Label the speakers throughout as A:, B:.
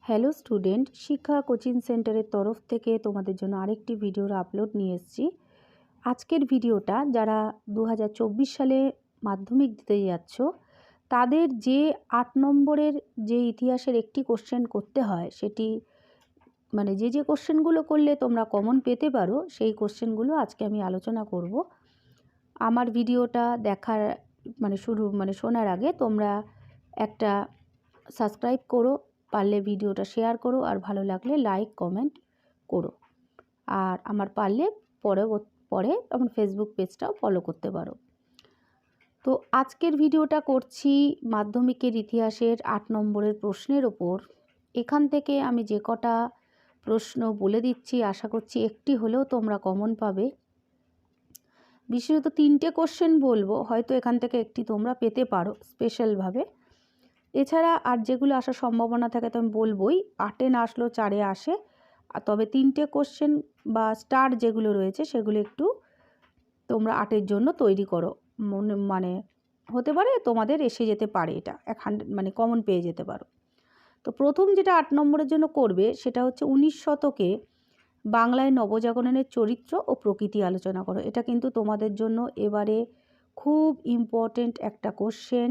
A: Hello student, শিক্ষা coaching সেন্টারের তরফ থেকে তোমাদের জন্য আরেকটি ভিডিওর আপলোড নিয়ে এসেছি। আজকের ভিডিওটা যারা 2024 সালে মাধ্যমিক দিতে যাচ্ছ তাদের যে 8 নম্বরের যে ইতিহাসের একটি কোশ্চেন করতে হয়, সেটি মানে যে কোশ্চেনগুলো করলে তোমরা কমন পেতে পারো সেই কোশ্চেনগুলো আজকে আমি আলোচনা করব। আমার ভিডিওটা দেখার শোনার আগে তোমরা একটা সাবস্ক্রাইব করো, পারলে ভিডিওটা শেয়ার করো, আর ভালো লাগলে লাইক কমেন্ট করো। আর আমার পারলে পরে আমার ফেসবুক পেজটাও ফলো করতে পারো। তো আজকের ভিডিওটা করছি মাধ্যমিকের ইতিহাসের 8 নম্বরের প্রশ্নের ওপর। এখান থেকে আমি যে কটা প্রশ্ন বলে দিচ্ছি আশা করছি একটি হলেও তোমরা কমন পাবে। বিশেষত 3টে কোশ্চেন বলবো, হয়তো এখান থেকে একটি তোমরা পেতে পারো স্পেশালভাবে। এছাড়া আর যেগুলো আসার সম্ভাবনা থাকে তো আমি বলবোই, 8-এ না আসলেও 4-এ আসে। আর তবে 3টে কোশ্চেন বা স্টার যেগুলো রয়েছে সেগুলো একটু তোমরা 8-এর জন্য তৈরি করো। মানে হতে পারে তোমাদের এসে যেতে পারে, এটা 100 কমন পেয়ে যেতে পারো। তো প্রথম যেটা 8 নম্বরের জন্য করবে সেটা হচ্ছে 19 শতকে বাংলায় নবজাগরণের চরিত্র ও প্রকৃতি আলোচনা করো। এটা কিন্তু তোমাদের জন্য এবারে খুব ইম্পর্টেন্ট একটা কোশ্চেন।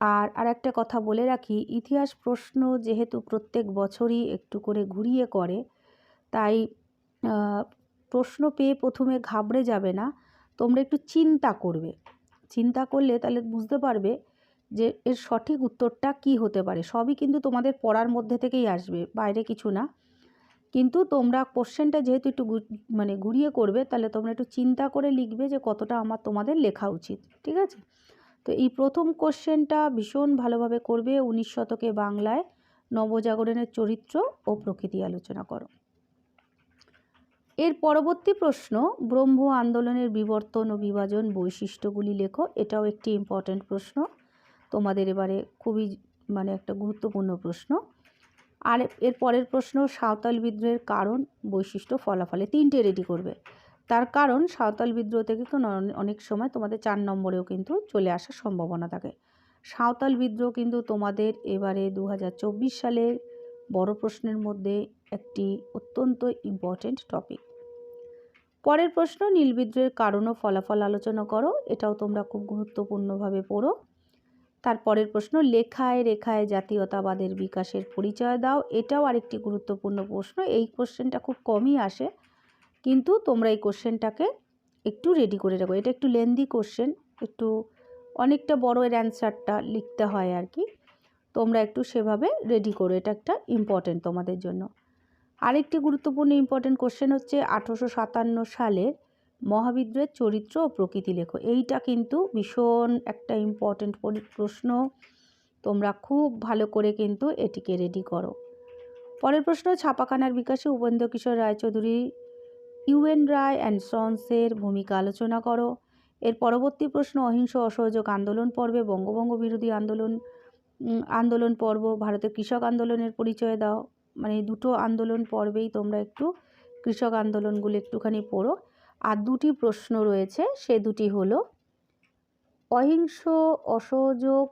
A: আর একটা কথা বলে রাখি, ইতিহাস প্রশ্ন যেহেতু প্রত্যেক বছরই একটু করে ঘুরিয়ে করে, তাই প্রশ্ন পেয়ে প্রথমে ঘাবড়ে যাবে না, তোমরা একটু চিন্তা করবে। চিন্তা করলে তাহলে বুঝতে পারবে যে এর সঠিক উত্তরটা কি হতে পারে। সবই কিন্তু তোমাদের পড়ার মধ্যে থেকেই আসবে, বাইরে কিছু না। কিন্তু তোমরা কোশ্চেনটা যেহেতু একটু ঘুরিয়ে করবে, তাহলে তোমরা একটু চিন্তা করে লিখবে যে কতটা তোমাদের লেখা উচিত, ঠিক আছে? তো এই প্রথম কোশ্চেনটা ভীষণ ভালোভাবে করবে। 19 শতকে বাংলায় নবজাগরণের চরিত্র ও প্রকৃতি আলোচনা করো। এর পরবর্তী প্রশ্ন, ব্রহ্ম আন্দোলনের বিবর্তন ও বিভাজন বৈশিষ্ট্যগুলি লেখো। এটাও একটি ইম্পর্ট্যান্ট প্রশ্ন তোমাদের এবারে, খুবই একটা গুরুত্বপূর্ণ প্রশ্ন। আর এর পরের প্রশ্ন, সাঁওতাল বিদ্রোহের কারণ, বৈশিষ্ট্য, ফলাফলে। 3টে রেডি করবে। তার কারণ সাঁওতাল বিদ্রোহ থেকে কিন্তু অনেক সময় তোমাদের 4 নম্বরেও কিন্তু চলে আসার সম্ভাবনা থাকে। সাঁওতাল বিদ্রোহ কিন্তু তোমাদের এবারে 2024 সালের বড় প্রশ্নের মধ্যে একটি অত্যন্ত ইম্পর্ট্যান্ট টপিক। পরের প্রশ্ন, নীল বিদ্রোহের কারণ ও ফলাফল আলোচনা করো। এটাও তোমরা খুব গুরুত্বপূর্ণভাবে পড়ো। তারপরের প্রশ্ন, লেখায় রেখায় জাতীয়তাবাদের বিকাশের পরিচয় দাও। এটাও আরেকটি গুরুত্বপূর্ণ প্রশ্ন। এই কোশ্চেনটা খুব কমই আসে, কিন্তু তোমরা এই কোশ্চেনটাকে একটু রেডি করে রাখো। এটা একটু লেন্দি কোশ্চেন, একটু অনেকটা বড় এর অ্যান্সারটা লিখতে হয় আর কি। তোমরা একটু সেভাবে রেডি করো, এটা একটা ইম্পর্টেন্ট তোমাদের জন্য। আরেকটি গুরুত্বপূর্ণ ইম্পর্টেন্ট কোশ্চেন হচ্ছে 1857 সালের মহাবিদ্রোহের চরিত্র ও প্রকৃতি লেখো। এইটা কিন্তু ভীষণ একটা ইম্পর্টেন্ট প্রশ্ন, তোমরা খুব ভালো করে কিন্তু এটিকে রেডি করো। পরের প্রশ্ন, ছাপাখানার বিকাশে উপেন্দ্র কিশোর রায়চৌধুরী, ইউএন রায় অ্যান্ড সন্সের ভূমিকা আলোচনা করো। এর পরবর্তী প্রশ্ন, অহিংস অসহযোগ আন্দোলন পর্বে বঙ্গভঙ্গ বিরোধী আন্দোলন পর্ব, ভারতের কৃষক আন্দোলনের পরিচয় দাও। এই দুটো আন্দোলন পর্বেই তোমরা একটু কৃষক আন্দোলনগুলো একটুখানি পড়ো। আর দুটি প্রশ্ন রয়েছে, সে দুটি হলো, অহিংস অসহযোগ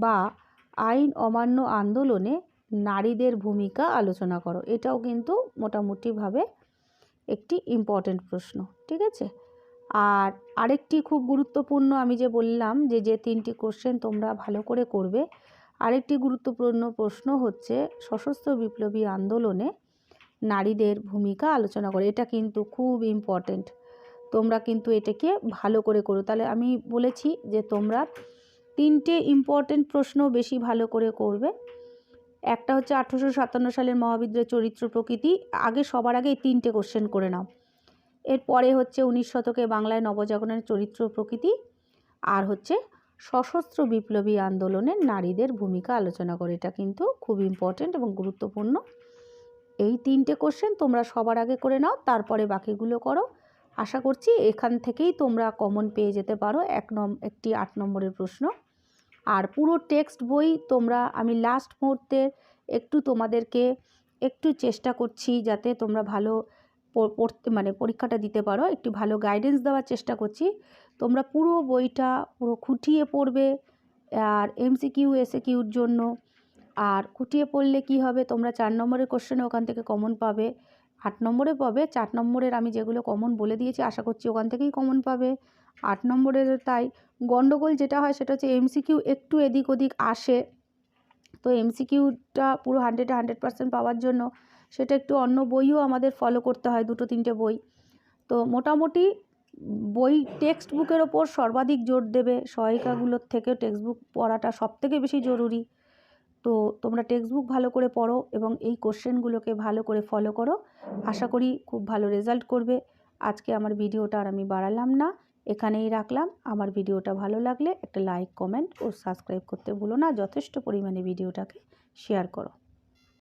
A: বা আইন অমান্য আন্দোলনে নারীদের ভূমিকা আলোচনা করো। এটাও কিন্তু মোটামুটিভাবে একটি ইম্পর্টেন্ট প্রশ্ন, ঠিক আছে? আর আরেকটি খুব গুরুত্বপূর্ণ, আমি যে বললাম যে 3টি কোশ্চেন তোমরা ভালো করে করবে, আরেকটি গুরুত্বপূর্ণ প্রশ্ন হচ্ছে সশস্ত্র বিপ্লবী আন্দোলনে নারীদের ভূমিকা আলোচনা করে। এটা কিন্তু খুব ইম্পর্টেন্ট, তোমরা কিন্তু এটাকে ভালো করে করো। তাহলে আমি বলেছি যে তোমরা 3টে ইম্পর্টেন্ট প্রশ্ন বেশি ভালো করে করবে। একটা হচ্ছে 1857 সালের মহাবিদ্রোহের চরিত্র প্রকৃতি, সবার আগে এই 3টে কোশ্চেন করে নাও। এরপরে হচ্ছে 19 শতকে বাংলায় নবজাগরণের চরিত্র প্রকৃতি, আর হচ্ছে সশস্ত্র বিপ্লবী আন্দোলনের নারীদের ভূমিকা আলোচনা করে। এটা কিন্তু খুব ইম্পর্টেন্ট এবং গুরুত্বপূর্ণ। এই 3টে কোশ্চেন তোমরা সবার আগে করে নাও, তারপরে বাকিগুলো করো। আশা করছি এখান থেকেই তোমরা কমন পেয়ে যেতে পারো একটি 8 নম্বরের প্রশ্ন। আর পুরো টেক্সট বই তোমরা, আমি লাস্ট মুহূর্তে একটু তোমাদেরকে একটু চেষ্টা করছি যাতে তোমরা ভালো পড়তে পরীক্ষাটা দিতে পারো, একটু ভালো গাইডেন্স দেওয়ার চেষ্টা করছি। তোমরা পুরো বইটা পুরো খুঁটিয়ে পড়বে। আর MCQ SAQর জন্য আর খুঁটিয়ে পড়লে কি হবে, তোমরা 4 নম্বরের কোশ্চেনে ওখান থেকে কমন পাবে, 8 নম্বরে পাবে। 4 নম্বরের আমি যেগুলো কমন বলে দিয়েছি আশা করছি ওখান থেকেই কমন পাবে। 8 নম্বরের তাই গন্ডগোল যেটা হয় সেটা হচ্ছে এমসিকিউ একটু এদিক ওদিক আসে, তো এমসিকিউটা পুরো 100-এ 100% পাওয়ার জন্য সেটা একটু অন্য বইও আমাদের ফলো করতে হয়, 2-3টে বই। তো মোটামুটি বই টেক্সট বুকের ওপর সর্বাধিক জোর দেবে, সহায়িকাগুলোর থেকেও টেক্সট বুক পড়াটা সবথেকে বেশি জরুরি। তো তোমরা টেক্সট বুক ভালো করে পড়ো এবং এই কোশ্চেনগুলোকে ভালো করে ফলো করো, আশা করি খুব ভালো রেজাল্ট করবে। আজকে আমার ভিডিওটা আর আমি বাড়ালাম না, এখানেই রাখলাম। আমার ভিডিওটা ভালো লাগলে একটা লাইক, কমেন্ট ও সাবস্ক্রাইব করতে ভুলো না। যথেষ্ট পরিমাণে ভিডিওটাকে শেয়ার করো।